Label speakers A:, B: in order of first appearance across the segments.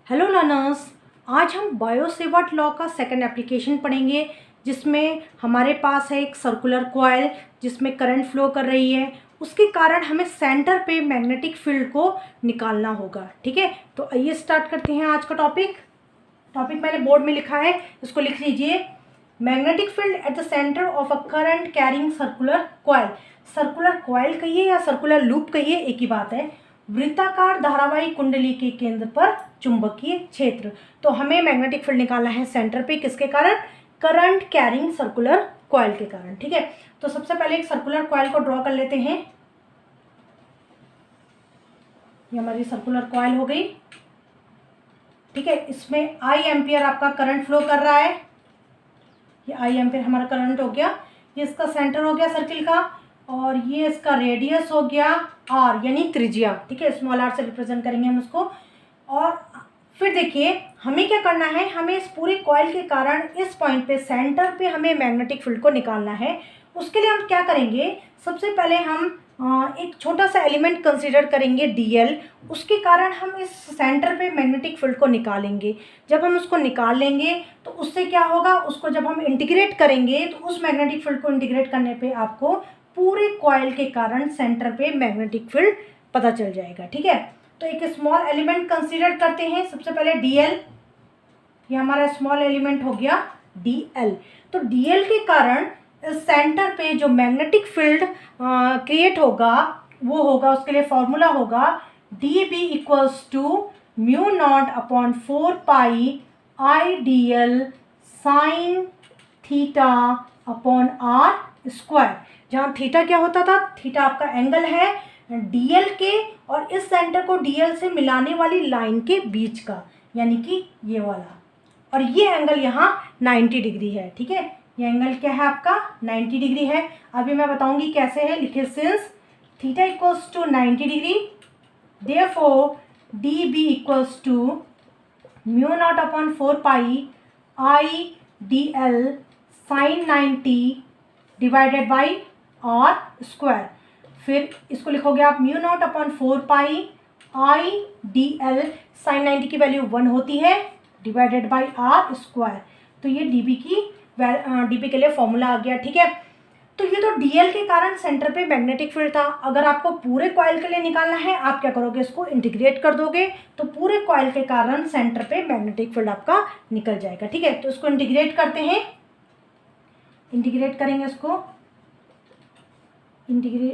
A: Hello learners, आज हम Biot-Savart law का सेकंड एप्लीकेशन पढ़ेंगे, जिसमें हमारे पास है एक सर्कुलर कॉइल जिसमें करंट फ्लो कर रही है। उसके कारण हमें सेंटर पे मैग्नेटिक फील्ड को निकालना होगा। ठीक है, तो आइए स्टार्ट करते हैं आज का टॉपिक मैंने बोर्ड में लिखा है, इसको लिख लीजिए। Magnetic field at the centre of a current carrying circular coil. Circular coil कहिए या सर्कुलर लूप कहिए, एक ही बात है। वृत्ताकार धारावाही कुंडली के केंद्र पर चुंबकीय क्षेत्र। तो हमें मैग्नेटिक फील्ड निकालना है सेंटर पे, किसके कारण? करंट कैरिंग सर्कुलर कॉइल के कारण। ठीक है, तो सबसे पहले एक सर्कुलर कॉइल को ड्रॉ कर लेते हैं। ये हमारी सर्कुलर कॉइल हो गई। ठीक है, इसमें आई एम्पियर आपका करंट फ्लो कर रहा है। ये आई एम्पियर हमारा करंट हो गया। ये इसका सेंटर हो गया सर्किल का, और ये इसका रेडियस हो गया आर यानी त्रिज्या। ठीक है, स्मॉल आर से रिप्रेजेंट करेंगे हम उसको। और फिर देखिए हमें क्या करना है, हमें इस पूरी कॉइल के कारण इस पॉइंट पे सेंटर पे हमें मैग्नेटिक फील्ड को निकालना है। उसके लिए हम क्या करेंगे, सबसे पहले हम एक छोटा सा एलिमेंट कंसीडर करेंगे DL। उसके कारण हम इस सेंटर पे मैग्नेटिक फील्ड को निकालेंगे। जब हम उसको निकाल लेंगे तो उससे क्या होगा, उसको जब हम इंटीग्रेट करेंगे तो उस मैग्नेटिक फील्ड को इंटीग्रेट करने पे आपको पूरे कॉइल के कारण सेंटर पे मैग्नेटिक फील्ड पता चल जाएगा। ठीक है, तो एक स्मॉल एलिमेंट कंसीडर करते हैं। सबसे पहले DL, ये हमारा स्मॉल एलिमेंट हो गया DL। तो DL के कारण सेंटर पे जो मैग्नेटिक फील्ड क्रिएट होगा वो होगा, उसके लिए फॉर्मूला होगा DB equals to mu naught upon 4 pi IDL sine theta upon R square. जहाँ थीटा क्या होता था, थीटा आपका एंगल है DL के और इस सेंटर को DL से मिलाने वाली लाइन के बीच का, यानी कि ये वाला। और ये एंगल यहाँ 90 डिग्री है। ठीक है, ये एंगल क्या है आपका 90 डिग्री है। अभी मैं बताऊंगी कैसे है। लिखिए, since theta equals to 90 degree therefore DB equals to mu naught upon 4 pi IDL sine 90 divided by R square. फिर इसको लिखोगे आप mu naught upon 4 pi IDL sine 90 की वैल्यू 1 होती है डिवाइडेड बाई R स्क्वायर। तो ये DB के लिए फॉर्मूला आ गया। ठीक है, तो ये तो DL के कारण सेंटर पे मैग्नेटिक फील्ड था। अगर आपको पूरे कॉइल के लिए निकालना है, आप क्या करोगे, इसको इंटीग्रेट कर दोगे तो पूरे कॉइल के कारण सेंटर पे मैग्नेटिक फील्ड आपका निकल जाएगा। ठीक है, तो इसको इंटीग्रेट करते हैं। इंटीग्रेट करेंगे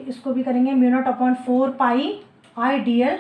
A: इसको भी करेंगे mu naught upon 4 pi IDL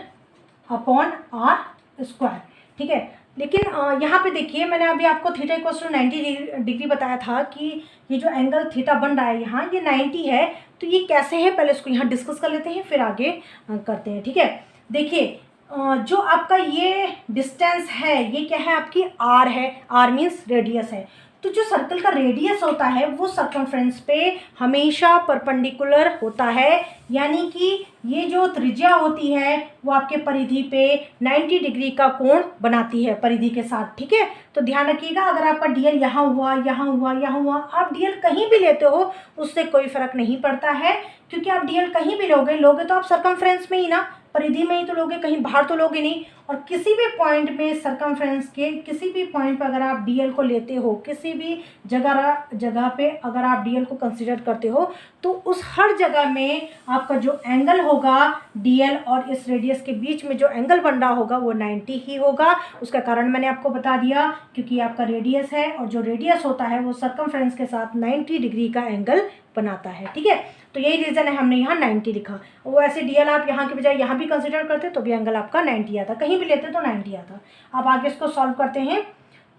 A: upon R square. ठीक है, लेकिन यहाँ पे देखिए मैंने अभी आपको थीटा इक्वल टू 90 डिग्री बताया था कि ये जो एंगल थीटा बन रहा है यहाँ, ये 90 है। तो ये कैसे है, पहले इसको यहाँ डिस्कस कर लेते हैं, फिर आगे करते हैं। ठीक है, देखिए जो आपका ये डिस्टेंस है ये क्या है, आपकी R है। R मीन्स रेडियस है। तो जो सर्कल का रेडियस होता है वो सर्कमफ्रेंस पे हमेशा परपेंडिकुलर होता है, यानी कि ये जो त्रिज्या होती है वो आपके परिधि पे 90 डिग्री का कोण बनाती है परिधि के साथ। ठीक है, तो ध्यान रखिएगा, अगर आपका DL यहाँ हुआ, यहाँ हुआ, यहाँ हुआ, आप DL कहीं भी लेते हो उससे कोई फर्क नहीं पड़ता है, क्योंकि आप DL कहीं भी लोगे तो आप सर्कमफ्रेंस में ही ना, परिधि में ही तो लोगे, कहीं बाहर तो लोगे नहीं। और किसी भी पॉइंट में सर्कमफ्रेंस के किसी भी पॉइंट पर अगर आप DL को लेते हो, किसी भी जगह पे अगर आप DL को कंसीडर करते हो, तो उस हर जगह में आपका जो एंगल होगा DL और इस रेडियस के बीच में जो एंगल बन रहा होगा वो 90 ही होगा। उसका कारण मैंने आपको बता दिया, क्योंकि आपका रेडियस है और जो रेडियस होता है वो सर्कमफ्रेंस के साथ 90 डिग्री का एंगल बनाता है। ठीक है, तो यही रीज़न है हमने यहाँ 90 लिखा। वो ऐसे DL आप यहाँ के बजाय यहाँ भी कंसीडर करते तो भी एंगल आपका 90 आता, कहीं भी लेते तो 90 आता। अब आगे इसको सॉल्व करते हैं।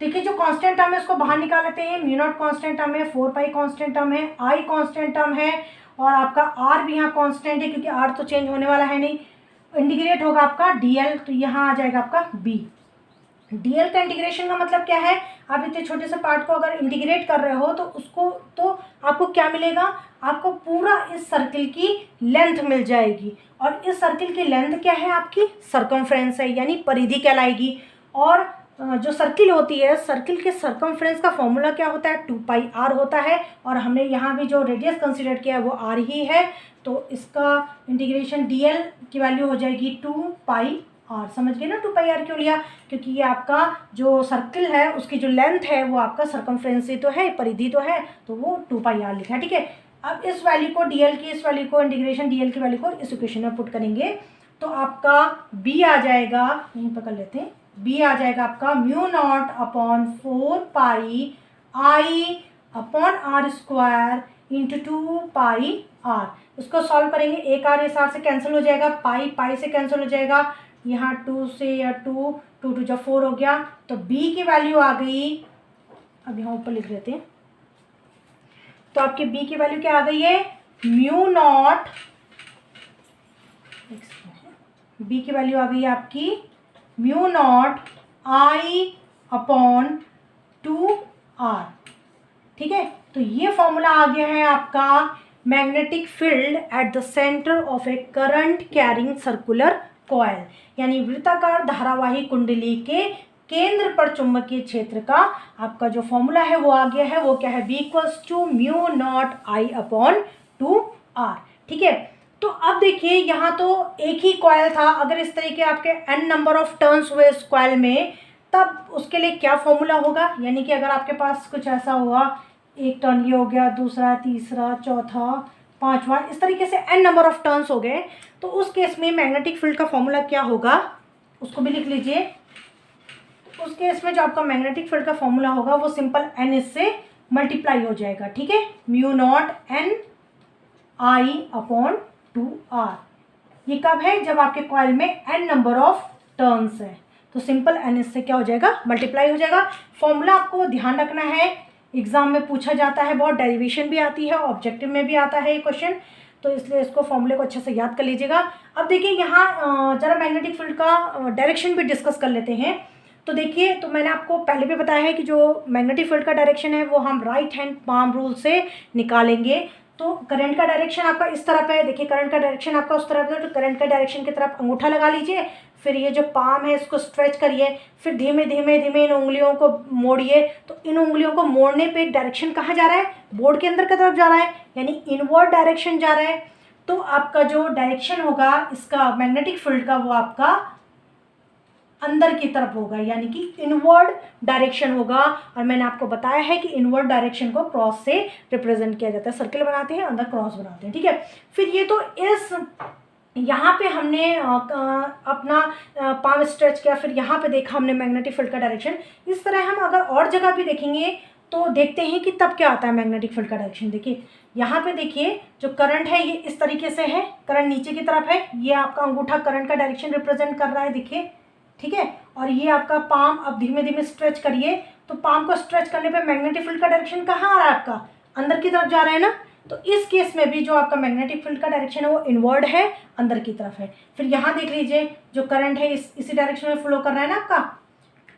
A: देखिए, जो कांस्टेंट टर्म है उसको बाहर निकाल लेते हैं। म्यू नॉट कांस्टेंट टर्म है, 4 पाई कांस्टेंट टर्म है, I कांस्टेंट टर्म है, और आपका R भी यहाँ कांस्टेंट है क्योंकि R तो चेंज होने वाला है नहीं। इंटीग्रेट होगा आपका DL, तो यहाँ आ जाएगा आपका B। DL का इंटीग्रेशन का मतलब क्या है, आप इतने छोटे से पार्ट को अगर इंटीग्रेट कर रहे हो तो उसको तो आपको क्या मिलेगा, आपको पूरा इस सर्किल की लेंथ मिल जाएगी। और इस सर्किल की लेंथ क्या है, आपकी सर्कमफ्रेंस है, यानी परिधि कहलाएगी। और जो सर्किल होती है, सर्किल के सर्कमफ्रेंस का फॉर्मूला क्या होता है, 2 पाई R होता है। और हमने यहाँ भी जो रेडियस कंसीडर किया है वो R ही है, तो इसका इंटीग्रेशन DL की वैल्यू हो जाएगी 2 पाई आर। समझ गए ना 2 पाई आर क्यों लिया? क्योंकि ये आपका जो सर्कल है उसकी जो लेंथ है वो आपका सर्कमफ्रेंस ही तो है, परिधि तो है, तो वो 2 पाई आर लिखा है। ठीक है, अब इस वैल्यू को डीएल की, इस वैल्यू को इंटीग्रेशन डीएल की वैल्यू को इस इक्वेशन में पुट करेंगे तो आपका बी आ जाएगा, यहीं पर कर लेते हैं, बी आ जाएगा आपका mu naught upon 4 pi I upon R square into 2 pi R. इसको सॉल्व करेंगे, एक आर इस आर से कैंसिल हो जाएगा, पाई पाई से कैंसिल हो जाएगा, यहाँ 2 से या 2 2 2 जब 4 हो गया तो बी की वैल्यू आ गई, अब यहाँ ऊपर लिख देते हैं, तो आपके बी की वैल्यू क्या आ गई है? म्यू नॉट, बी की वैल्यू आ गई है आपकी mu naught I upon 2 R. ठीक है, तो ये फॉर्मूला आ गया है आपका magnetic field at the centre of a current carrying circular coil, यानी वृत्ताकार धारावाही कुंडली के केंद्र पर चुंबकीय क्षेत्र का आपका जो फॉर्मूला है वो आ गया है। वो क्या है? B equals to mu naught I upon 2 R. ठीक है, तो अब देखिए यहाँ तो एक ही कॉइल था, अगर इस तरीके आपके n नंबर ऑफ टर्न्स हुए इस कॉइल में तब उसके लिए क्या फॉर्मूला होगा? यानी कि अगर आपके पास कुछ ऐसा हुआ, एक टर्न ये हो गया, दूसरा, तीसरा, चौथा, पांचवा, इस तरीके से n नंबर ऑफ टर्न्स हो गए, तो उस केस में मैग्नेटिक फील्ड का फॉर्मूला क्या होगा उसको भी लिख लीजिए। उस केस में जो आपका मैग्नेटिक फील्ड का फॉर्मूला होगा वो सिंपल n इससे मल्टीप्लाई हो जाएगा। ठीक है, mu naught n I upon 2 R. ये कब है? जब आपके कॉइल में n नंबर ऑफ टर्न्स है, तो सिंपल n इससे क्या हो जाएगा? मल्टीप्लाई हो जाएगा। फॉर्मूला आपको ध्यान रखना है, एग्जाम में पूछा जाता है, बहुत डेरिवेशन भी आती है, ऑब्जेक्टिव में भी आता है ये क्वेश्चन, तो इसलिए इसको फॉर्मूले को अच्छे से याद कर लीजिएगा। अब देखिए यहाँ जरा मैग्नेटिक फील्ड का डायरेक्शन भी डिस्कस कर लेते हैं। तो देखिए, तो मैंने आपको पहले भी बताया है कि जो मैग्नेटिक फील्ड का डायरेक्शन है वो हम राइट हैंड पाम रूल से निकालेंगे। तो करंट का डायरेक्शन आपका इस तरफ है, देखिए करंट का डायरेक्शन आपका उस तरफ है, तो करंट का डायरेक्शन की तरफ अंगूठा लगा लीजिए, फिर ये जो पाम है इसको स्ट्रेच करिए, फिर धीमे धीमे धीमे इन उंगलियों को मोड़िए। तो इन उंगलियों को मोड़ने पे डायरेक्शन कहाँ जा रहा है? बोर्ड के अंदर की तरफ जा रहा है, यानी इनवर्ड डायरेक्शन जा रहा है। तो आपका जो डायरेक्शन होगा इसका मैग्नेटिक फील्ड का वो आपका अंदर की तरफ होगा, यानी कि इनवर्ड डायरेक्शन होगा। और मैंने आपको बताया है कि इनवर्ड डायरेक्शन को क्रॉस से रिप्रेजेंट किया जाता है, सर्कल बनाते हैं, अंदर क्रॉस बनाते हैं। ठीक है, फिर ये तो इस यहाँ पे हमने अपना पाम स्ट्रेच किया, फिर यहाँ पे देखा हमने मैग्नेटिक फील्ड का डायरेक्शन। इस तरह हम अगर और जगह भी देखेंगे तो देखते हैं कि तब क्या आता है मैग्नेटिक फील्ड का डायरेक्शन। देखिए यहाँ पे देखिए जो करंट है ये इस तरीके से है, करंट नीचे की तरफ है, ये आपका अंगूठा करंट का डायरेक्शन रिप्रेजेंट कर रहा है, देखिए। ठीक है, और ये आपका पाम, अब धीमे धीमे स्ट्रेच करिए, तो पाम को स्ट्रेच करने पे मैग्नेटिक फील्ड का डायरेक्शन कहाँ आ रहा है? आपका अंदर की तरफ जा रहा है ना। तो इस केस में भी जो आपका मैग्नेटिक फील्ड का डायरेक्शन है वो इनवर्ड है, अंदर की तरफ है। फिर यहाँ देख लीजिए जो करंट है इसी डायरेक्शन में फ्लो कर रहा है ना आपका,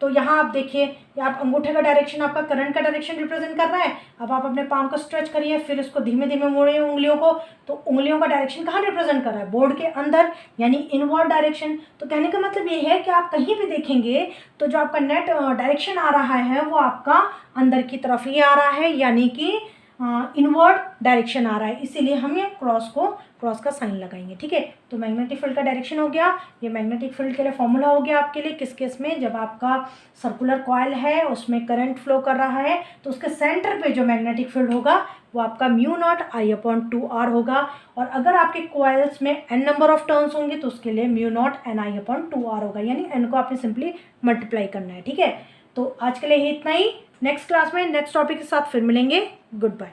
A: तो यहाँ आप देखिए आप अंगूठे का डायरेक्शन आपका करंट का डायरेक्शन रिप्रेजेंट कर रहा है। अब आप अपने पाम को स्ट्रेच करिए, फिर इसको धीमे धीमे मोड़िए उंगलियों को, तो उंगलियों का डायरेक्शन कहाँ रिप्रेजेंट कर रहा है? बोर्ड के अंदर, यानी इनवर्ड डायरेक्शन। तो कहने का मतलब ये है कि आप कहीं भी देखेंगे तो जो आपका नेट डायरेक्शन आ रहा है वो आपका अंदर की तरफ ही आ रहा है, यानी कि इनवर्ड डायरेक्शन आ रहा है, इसीलिए हम ये क्रॉस का साइन लगाएंगे। ठीक है, तो मैग्नेटिक फील्ड का डायरेक्शन हो गया, ये मैग्नेटिक फील्ड के लिए फॉर्मूला हो गया आपके लिए। किस केस में? जब आपका सर्कुलर कॉइल है उसमें करंट फ्लो कर रहा है तो उसके सेंटर पे जो मैग्नेटिक फील्ड होगा वो आपका mu naught I upon 2 R होगा। और अगर आपके कॉइल्स में n नंबर ऑफ टर्न्स होंगे तो उसके लिए mu naught N I upon 2 R होगा, यानी n को आपने सिंपली मल्टीप्लाई करना है। ठीक है, तो आज के लिए इतना ही। नेक्स्ट क्लास में नेक्स्ट टॉपिक के साथ फिर मिलेंगे। Good bye.